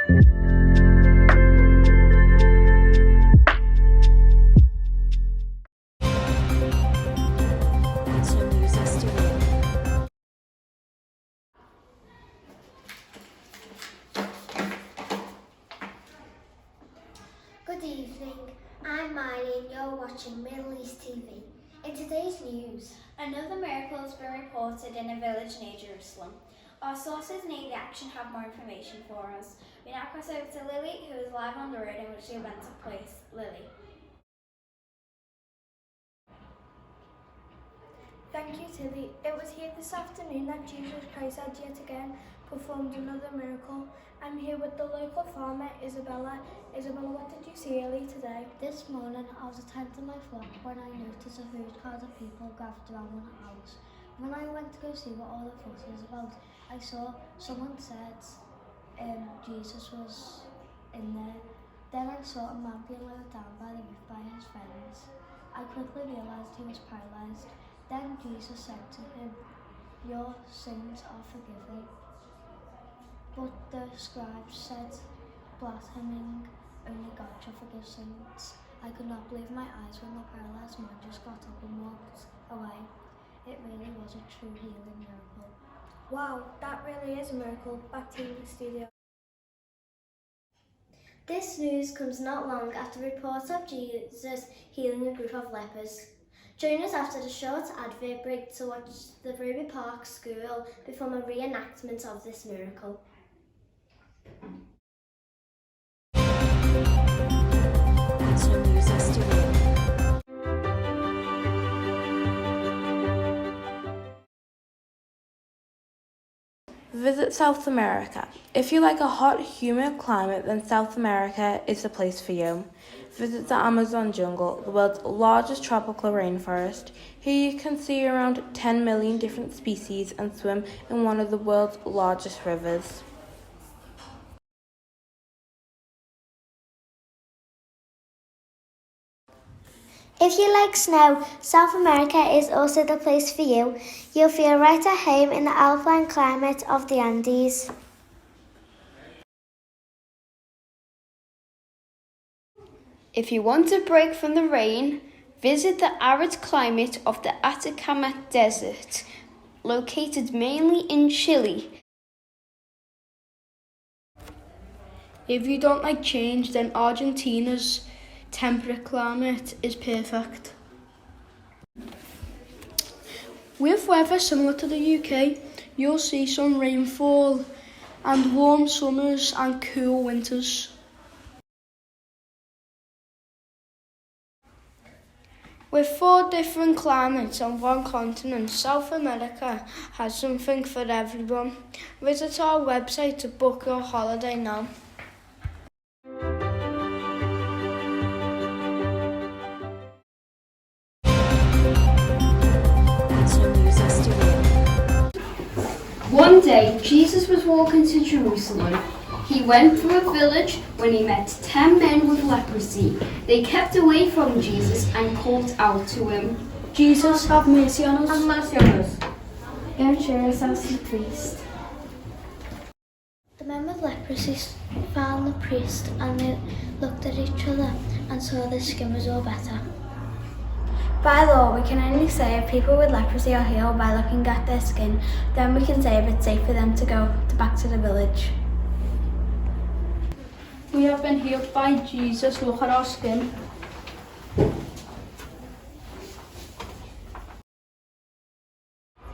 Good evening, I'm Miley and you're watching Middle East TV. In today's news, another miracle has been reported in a village near Jerusalem. Our sources in the action have more information for us. We now cross over to Lily, who is live on the road in which the event took place. Lily. Thank you, Tilly. It was here this afternoon that Jesus Christ had yet again performed another miracle. I'm here with the local farmer, Isabella. Isabella, what did you see early today? this morning I was attending my flock when I noticed a huge crowd of people gathered around one house. When I went to go see what all the fuss was about, I saw someone said Jesus was in there. Then I saw a man being let down by the roof by his friends. I quickly realised he was paralysed. Then Jesus said to him, "Your sins are forgiven." But the scribes said, blaspheming, "Only God shall forgive sins." I could not believe my eyes when the paralysed man just got up and walked away. It really was a true healing miracle. Wow, that really is a miracle. Back to you in the studio. This news comes not long after reports of Jesus healing a group of lepers. Join us after the short advert break to watch the Ruby Park School perform a reenactment of this miracle. Visit South America. If you like a hot, humid climate, then South America is the place for you. Visit the Amazon jungle, the world's largest tropical rainforest. Here you can see around 10 million different species and swim in one of the world's largest rivers. If you like snow, South America is also the place for you. You'll feel right at home in the alpine climate of the Andes. If you want a break from the rain, visit the arid climate of the Atacama Desert, located mainly in Chile. If you don't like change, then Argentina's temperate climate is perfect. With weather similar to the UK, you'll see some rainfall and warm summers and cool winters. With 4 different climates on one continent, South America has something for everyone. Visit our website to book your holiday now. One day, Jesus was walking to Jerusalem. He went through a village when he met 10 men with leprosy. They kept away from Jesus and called out to him, Jesus, have mercy on us. "Have mercy on us." Go and show yourself to the priest. The men with leprosy found the priest and they looked at each other and saw their skin was all better. By law, we can only say if people with leprosy are healed by looking at their skin, then we can say if it's safe for them to go back to the village. We have been healed by Jesus. Look at our skin.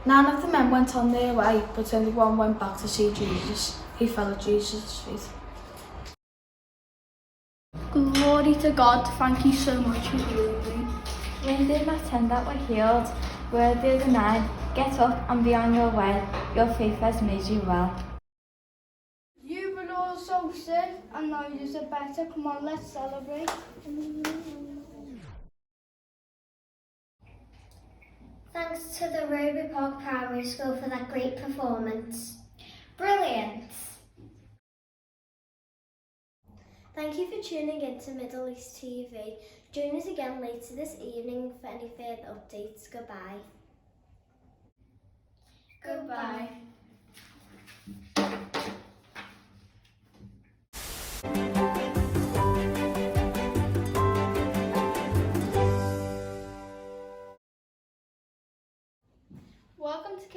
Nine of the men went on their way, but only one went back to see Jesus. He fell at Jesus' feet. Glory to God. Thank you so much for healing me. When did my 10 that were healed? Worthy of the 9, get up and be on your way. Your faith has made you well. You were all so sick, and now you're better. Come on, let's celebrate. Thanks to the Ruby Park Primary School for that great performance. Brilliant! Thank you for tuning in to Middle East TV. Join us again later this evening for any further updates. Goodbye. Goodbye.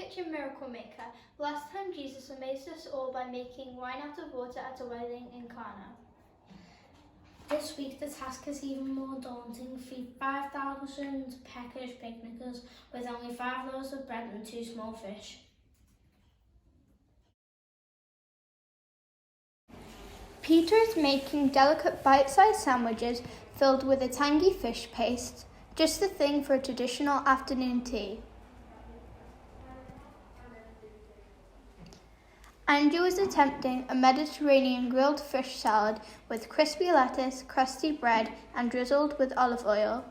Kitchen Miracle Maker. Last time Jesus amazed us all by making wine out of water at a wedding in Cana. This week the task is even more daunting. Feed 5,000 peckish picnickers with only 5 loaves of bread and 2 small fish. Peter is making delicate bite-sized sandwiches filled with a tangy fish paste, just the thing for a traditional afternoon tea. Andrew is attempting a Mediterranean grilled fish salad with crispy lettuce, crusty bread, and drizzled with olive oil.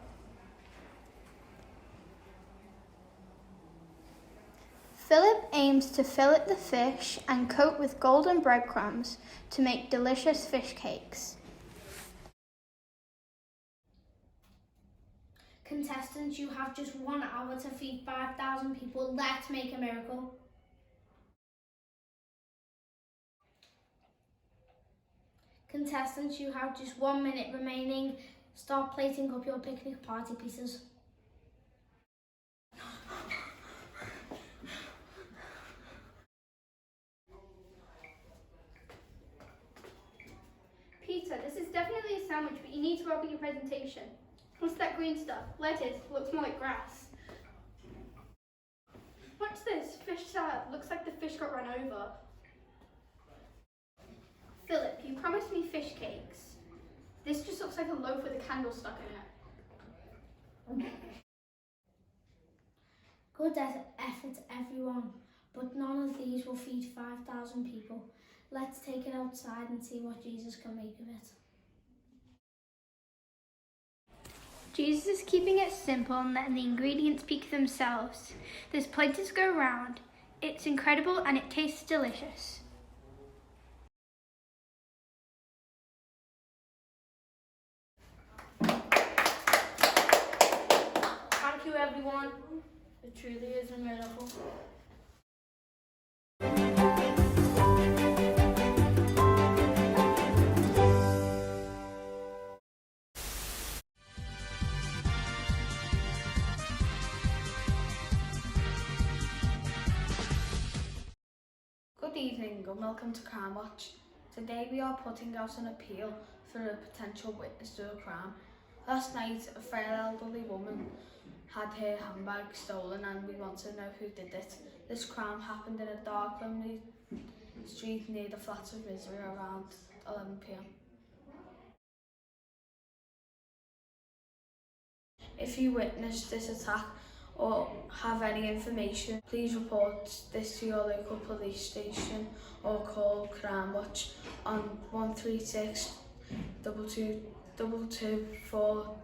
Philip aims to fillet the fish and coat with golden breadcrumbs to make delicious fish cakes. Contestants, you have just 1 hour to feed 5,000 people. Let's make a miracle. Contestants, you have just 1 minute remaining. Start plating up your picnic party pieces. Peter, this is definitely a sandwich, but you need to work on your presentation. What's that green stuff? Lettuce. Looks more like grass. What's this? Fish salad. Looks like the fish got run over. Philip, you promised me fish cakes. This just looks like a loaf with a candle stuck in it. Good effort, everyone, but none of these will feed 5,000 people. Let's take it outside and see what Jesus can make of it. Jesus is keeping it simple and letting the ingredients speak for themselves. There's plenty to go around. It's incredible and it tastes delicious. Thank you, everyone. It truly is a miracle. Good evening and welcome to Crime Watch. Today we are putting out an appeal for a potential witness to a crime. Last night a frail elderly woman had her handbag stolen and we want to know who did it. This crime happened in a dark, lonely street near the Flats of Misery around 11 p.m. If you witnessed this attack or have any information, please report this to your local police station or call Crime Watch on 136 222 224